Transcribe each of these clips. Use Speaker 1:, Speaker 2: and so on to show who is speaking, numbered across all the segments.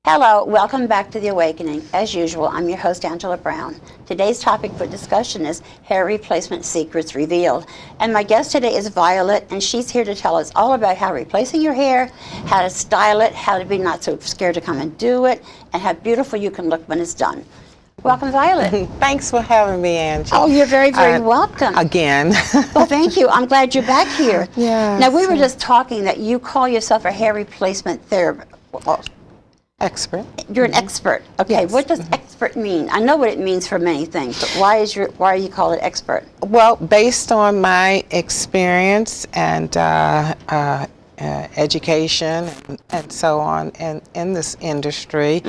Speaker 1: Hello, welcome back to The Awakening. As usual, I'm your host, Angela Brown. Today's topic for discussion is hair replacement secrets revealed. And my guest today is Violet, and she's here to tell us all about how replacing your hair, how to style it, how to be not so scared to come and do it, and how beautiful you can look when it's done. Welcome, Violet.
Speaker 2: Thanks for having me, Angie.
Speaker 1: Oh, you're very, very welcome.
Speaker 2: Again.
Speaker 1: Well, thank you. I'm glad you're back here.
Speaker 2: Yes.
Speaker 1: Now, we were just talking that you call yourself a hair replacement therapist.
Speaker 2: Expert.
Speaker 1: You're an expert. Okay,
Speaker 2: Yes.
Speaker 1: What does expert mean? I know what it means for many things, but why do you call it expert?
Speaker 2: Well, based on my experience and education and so on in this industry,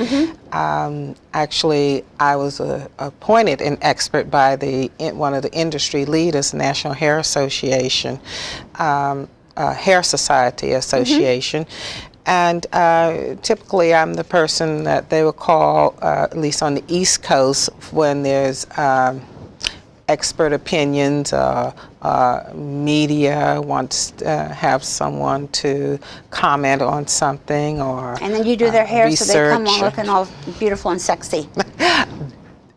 Speaker 2: actually I was appointed an expert by one of the industry leaders, National Hair Association, Hair Society Association. And typically I'm the person that they would call, at least on the East Coast, when there's expert opinions, media wants to have someone to comment on something, or
Speaker 1: and then you do their hair
Speaker 2: research.
Speaker 1: So they come on looking all beautiful and sexy.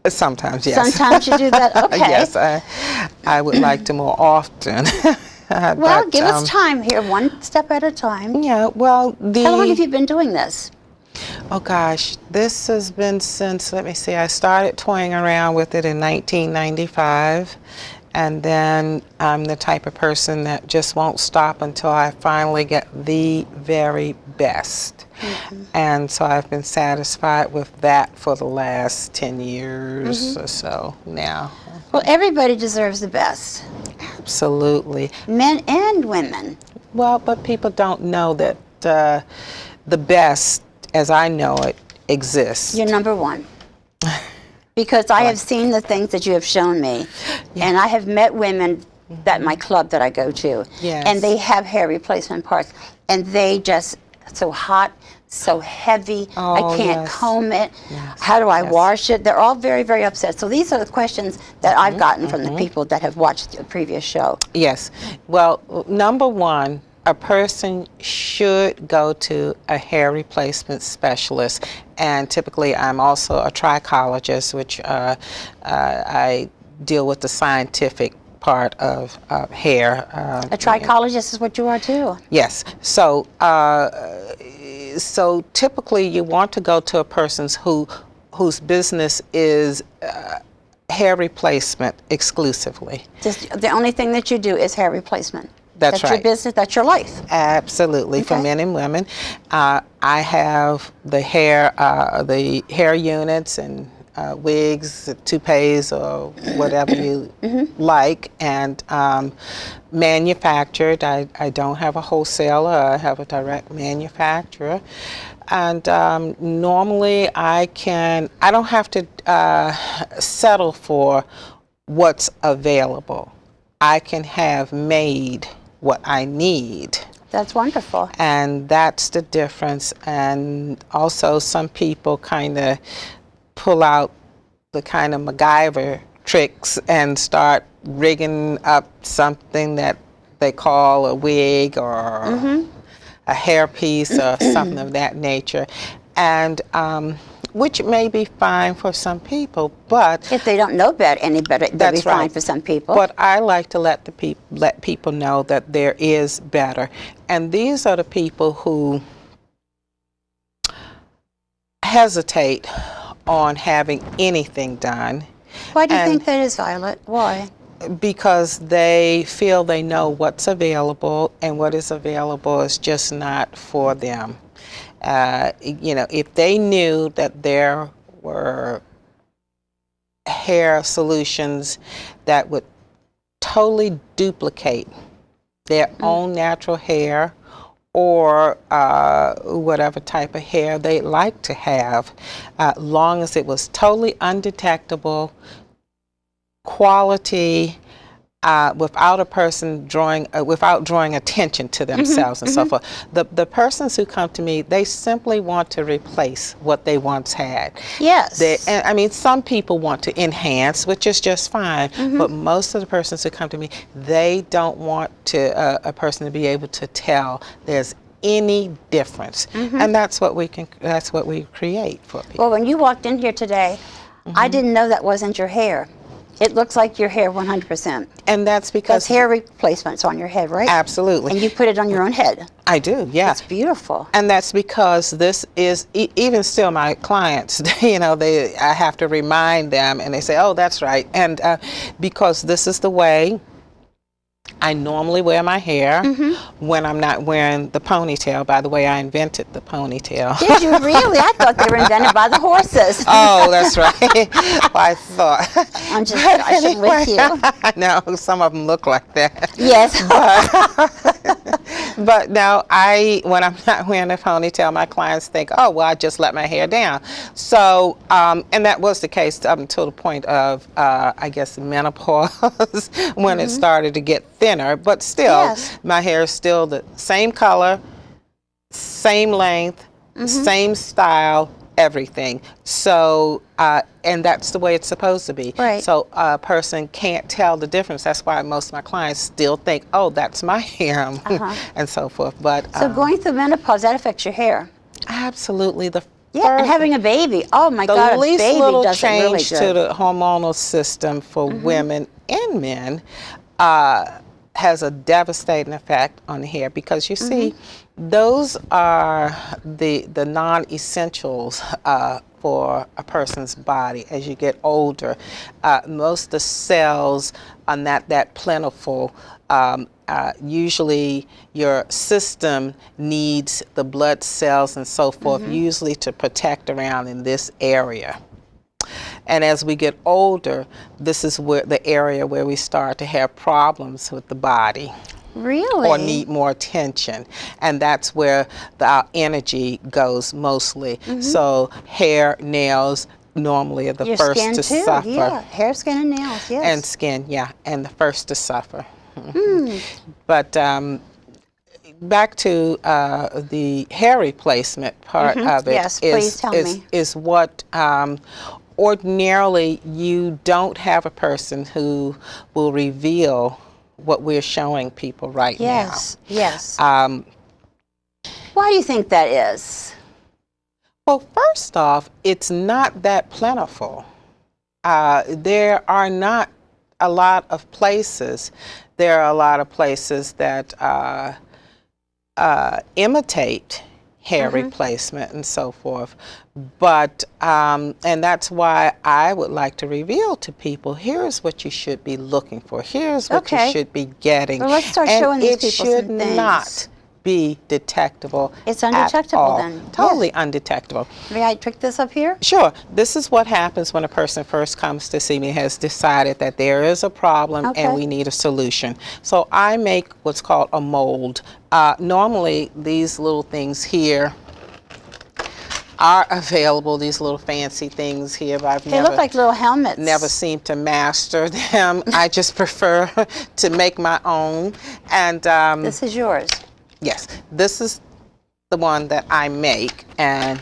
Speaker 2: Sometimes, yes.
Speaker 1: Sometimes you do that, okay.
Speaker 2: Yes, I would like to more often.
Speaker 1: Well, give us time here, one step at a time.
Speaker 2: Yeah, well,
Speaker 1: How long have you been doing this?
Speaker 2: Oh gosh, this has been since, let me see, I started toying around with it in 1995, and then I'm the type of person that just won't stop until I finally get the very best. And so I've been satisfied with that for the last 10 years or so now.
Speaker 1: Well, everybody deserves the best.
Speaker 2: Absolutely.
Speaker 1: Men and women.
Speaker 2: Well, but people don't know that the best, as I know it, exists.
Speaker 1: You're number one. Because I have seen the things that you have shown me. And I have met women at my club that I go to.
Speaker 2: Yes.
Speaker 1: And they have hair replacement parts. And they just, so hot, so heavy, I can't comb it.
Speaker 2: Yes.
Speaker 1: How do I wash it? They're all very, very upset. So these are the questions that I've gotten from the people that have watched the previous show.
Speaker 2: Yes. Well, number one, a person should go to a hair replacement specialist, and typically I'm also a trichologist, which I deal with the scientific part of hair.
Speaker 1: A trichologist is what you are too.
Speaker 2: Yes. So so typically you want to go to a person whose business is hair replacement exclusively.
Speaker 1: Just the only thing that you do is hair replacement.
Speaker 2: That's right.
Speaker 1: That's your business, that's your life.
Speaker 2: Absolutely, for men and women. I have the hair units and wigs, toupees, or whatever you like, and manufactured. I don't have a wholesaler, I have a direct manufacturer. And normally I don't have to settle for what's available. I can have made what I need.
Speaker 1: That's wonderful.
Speaker 2: And that's the difference. And also some people kind of pull out the kind of MacGyver tricks and start rigging up something that they call a wig or a hairpiece or something of that nature. And which may be fine for some people, but
Speaker 1: if they don't know any better, they'll be fine for some people.
Speaker 2: But I like to let people know that there is better, and these are the people who hesitate on having anything done.
Speaker 1: Why do you think that is, Violet? Why?
Speaker 2: Because they feel they know what's available, and what is available is just not for them. You know, if they knew that there were hair solutions that would totally duplicate their own natural hair, or whatever type of hair they'd like to have, long as it was totally undetectable, quality, without a person without drawing attention to themselves and so forth. The persons who come to me, they simply want to replace what they once had.
Speaker 1: Yes.
Speaker 2: And I mean, some people want to enhance, which is just fine, but most of the persons who come to me, they don't want a person to be able to tell there's any difference. And that's what we create for people.
Speaker 1: Well, when you walked in here today, I didn't know that wasn't your hair. It looks like your hair 100%.
Speaker 2: And that's because
Speaker 1: That's hair replacements on your head, right?
Speaker 2: absolutely.
Speaker 1: And you put it on your own head.
Speaker 2: I do, yeah.
Speaker 1: It's beautiful.
Speaker 2: And that's because this is, even still my clients, you know, I have to remind them, and they say, oh, that's right. And because this is the way I normally wear my hair when I'm not wearing the ponytail. By the way, I invented the ponytail.
Speaker 1: Did you really? I thought they were invented by the horses.
Speaker 2: Oh, that's right. I thought.
Speaker 1: I'm just joshing with you.
Speaker 2: I know, some of them look like that.
Speaker 1: Yes.
Speaker 2: But now, when I'm not wearing a ponytail, my clients think, oh, well, I just let my hair down. So, and that was the case up until the point of, I guess, menopause, when it started to get thinner. But still, my hair is still the same color, same length, same style, everything. So, and that's the way it's supposed to be.
Speaker 1: Right.
Speaker 2: So a person can't tell the difference. That's why most of my clients still think, oh, that's my hair, and so forth. But
Speaker 1: So going through menopause, that affects your hair.
Speaker 2: Absolutely.
Speaker 1: And having a baby. Oh my God, a
Speaker 2: least
Speaker 1: baby
Speaker 2: little
Speaker 1: does it really
Speaker 2: change to
Speaker 1: good.
Speaker 2: the hormonal system for women and men has a devastating effect on the hair, because you see, those are the non-essentials for a person's body. As you get older, most of the cells are not that plentiful. Usually your system needs the blood cells and so forth, usually to protect around in this area. And as we get older, this is where the area where we start to have problems with the body.
Speaker 1: Really?
Speaker 2: Or need more attention. And that's where our energy goes mostly. So hair, nails, normally are the
Speaker 1: Your
Speaker 2: first
Speaker 1: skin
Speaker 2: to
Speaker 1: too.
Speaker 2: suffer.
Speaker 1: Yeah, hair, skin, and nails, yes.
Speaker 2: And skin, yeah, and the first to suffer. But back to the hair replacement part of it.
Speaker 1: Yes, please tell me.
Speaker 2: Is what ordinarily you don't have a person who will reveal what we're showing people right now.
Speaker 1: Yes, yes. Why do you think that is?
Speaker 2: Well, first off, it's not that plentiful. There are not a lot of places. There are a lot of places that imitate hair replacement and so forth. But, and that's why I would like to reveal to people, here's what you should be looking for. Here's what you should be getting.
Speaker 1: Well, let's start showing these people some things.
Speaker 2: It should not be detectable.
Speaker 1: It's undetectable
Speaker 2: at all.
Speaker 1: then.
Speaker 2: Totally undetectable.
Speaker 1: May I trick this up here?
Speaker 2: Sure. This is what happens when a person first comes to see me, has decided that there is a problem and we need a solution. So I make what's called a mold. Normally, these little things here are available, these little fancy things here, but I've
Speaker 1: They look like little helmets.
Speaker 2: never seemed to master them. I just prefer to make my own. And
Speaker 1: this is yours.
Speaker 2: yes, this is the one that I make, and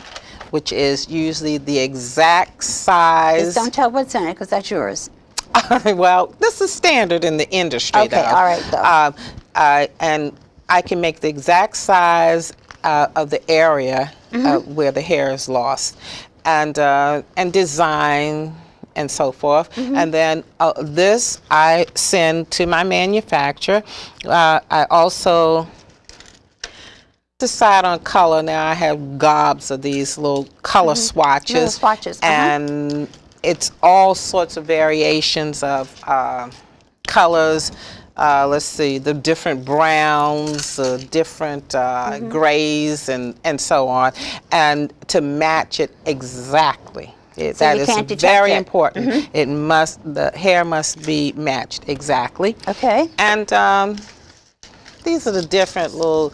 Speaker 2: which is usually the exact size.
Speaker 1: Just don't tell what's in it, because that's yours.
Speaker 2: Well, this is standard in the industry,
Speaker 1: Okay,
Speaker 2: though.
Speaker 1: all right, though.
Speaker 2: And I can make the exact size of the area where the hair is lost, and design and so forth. And then this I send to my manufacturer. I also decide on color. Now I have gobs of these little color swatches.
Speaker 1: Little swatches.
Speaker 2: And it's all sorts of variations of colors. Let's see, the different browns, different grays, and so on, and to match it exactly. That is very important. It must, the hair must be matched exactly.
Speaker 1: Okay.
Speaker 2: And these are the different little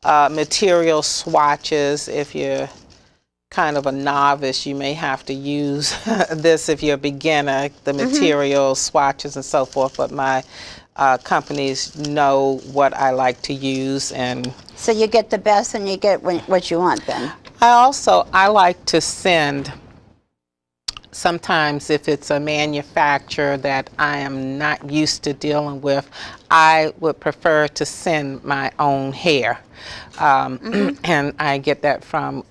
Speaker 2: material swatches. If you're kind of a novice, you may have to use this. If you're a beginner, the material swatches and so forth. But my companies know what I like to use, and
Speaker 1: So you get the best and you get what you want then.
Speaker 2: I like to send sometimes if it's a manufacturer that I am not used to dealing with, I would prefer to send my own hair. And I get that from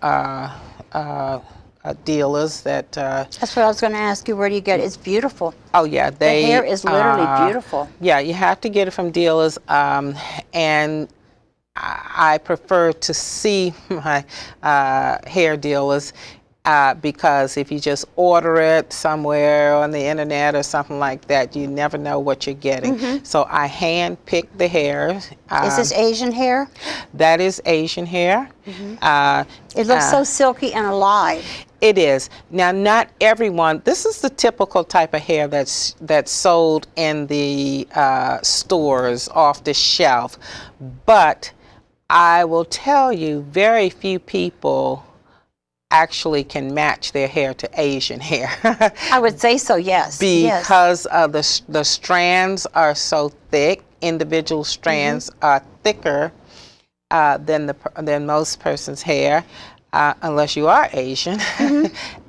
Speaker 2: dealers that...
Speaker 1: That's what I was going to ask you. Where do you get it? It's beautiful.
Speaker 2: Oh, yeah.
Speaker 1: The hair is literally beautiful.
Speaker 2: Yeah, you have to get it from dealers. And I prefer to see my hair dealers because if you just order it somewhere on the internet or something like that, you never know what you're getting. So I hand pick the hair.
Speaker 1: Is this Asian hair?
Speaker 2: That is Asian hair.
Speaker 1: It looks so silky and alive.
Speaker 2: It is. Now, not everyone, this is the typical type of hair that's sold in the stores off the shelf, but I will tell you, very few people actually can match their hair to Asian hair.
Speaker 1: I would say so, yes.
Speaker 2: Because the strands are so thick, individual strands are thicker than most person's hair, unless you are Asian.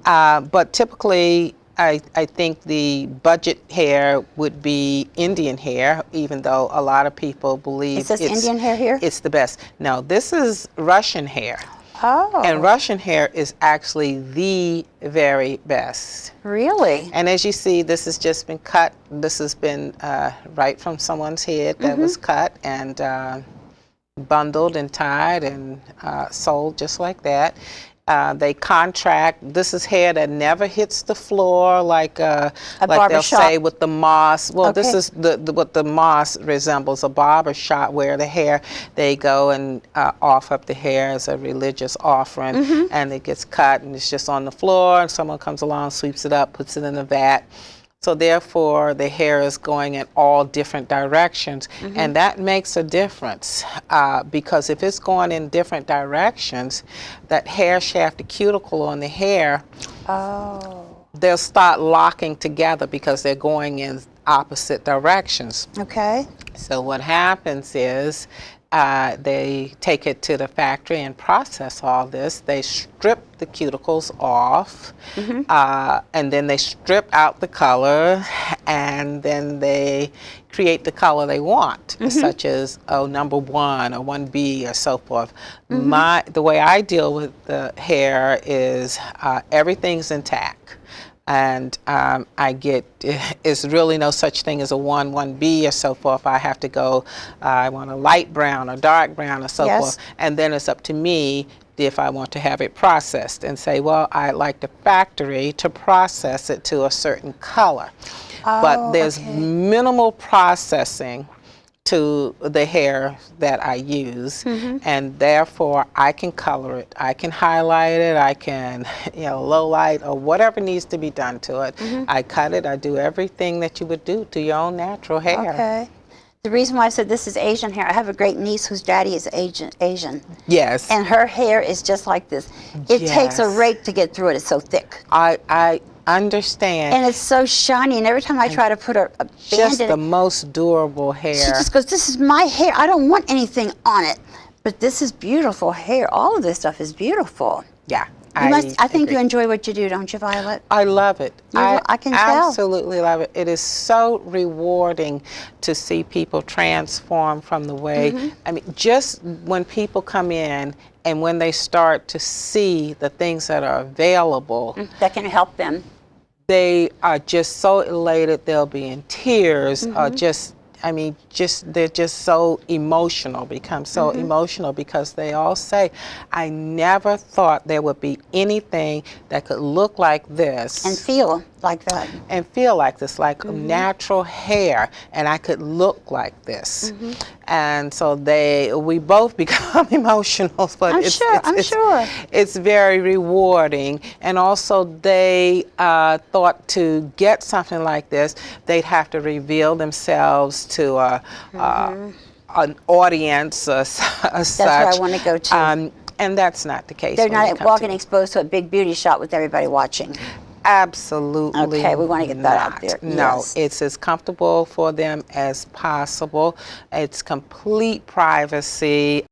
Speaker 2: But typically, I think the budget hair would be Indian hair, even though a lot of people believe
Speaker 1: Is this Indian hair here?
Speaker 2: It's the best. No, this is Russian hair.
Speaker 1: Oh.
Speaker 2: And Russian hair is actually the very best.
Speaker 1: Really?
Speaker 2: And as you see, this has just been cut. This has been right from someone's head that was cut and bundled and tied and sold just like that. They contract. This is hair that never hits the floor like they'll say with the moss. Well, this is what the moss resembles, a barber shop where the hair, they go and offer up the hair as a religious offering, and it gets cut and it's just on the floor, and someone comes along, sweeps it up, puts it in a vat. So therefore, the hair is going in all different directions, and that makes a difference because if it's going in different directions, that hair shaft, the cuticle on the hair, they'll start locking together because they're going in opposite directions.
Speaker 1: Okay.
Speaker 2: So what happens is they take it to the factory and process all this. They strip the cuticles off, and then they strip out the color, and then they create the color they want, such as number 1 or 1B or so forth. The way I deal with the hair is everything's intact. And it's really no such thing as a 1B or so forth. I have to go, I want a light brown or dark brown or so forth. And then it's up to me if I want to have it processed and say, well, I'd like the factory to process it to a certain color. But there's minimal processing to the hair that I use, and therefore I can color it, I can highlight it, I can low light or whatever needs to be done to it. I cut it, I do everything that you would do to your own natural hair.
Speaker 1: Okay. The reason why I said this is Asian hair, I have a great niece whose daddy is Asian.
Speaker 2: Yes.
Speaker 1: And her hair is just like this. It takes a rake to get through it, it's so thick.
Speaker 2: I understand.
Speaker 1: And it's so shiny, and every time I try to put a band
Speaker 2: just
Speaker 1: in
Speaker 2: the
Speaker 1: it,
Speaker 2: most durable hair.
Speaker 1: she just goes, this is my hair, I don't want anything on it. But this is beautiful hair. All of this stuff is beautiful.
Speaker 2: Yeah.
Speaker 1: I think you enjoy what you do, don't you, Violet?
Speaker 2: I love it.
Speaker 1: I can tell.
Speaker 2: Absolutely love it. It is so rewarding to see people transform from the way, I mean, just when people come in and when they start to see the things that are available
Speaker 1: that can help them,
Speaker 2: they are just so elated. They'll be in tears, or just, I mean, they're just so emotional, become so emotional because they all say, I never thought there would be anything that could look like this.
Speaker 1: and feel like that.
Speaker 2: And feel like this, like natural hair, and I could look like this. And so we both become emotional, but
Speaker 1: I'm sure.
Speaker 2: It's very rewarding. And also they thought to get something like this, they'd have to reveal themselves to an audience as
Speaker 1: That's where I want to go to.
Speaker 2: and that's not the case.
Speaker 1: They're not walking exposed to a big beauty shot with everybody watching.
Speaker 2: Absolutely.
Speaker 1: Okay, we want to get that out there.
Speaker 2: No,
Speaker 1: Yes.
Speaker 2: it's as comfortable for them as possible. It's complete privacy.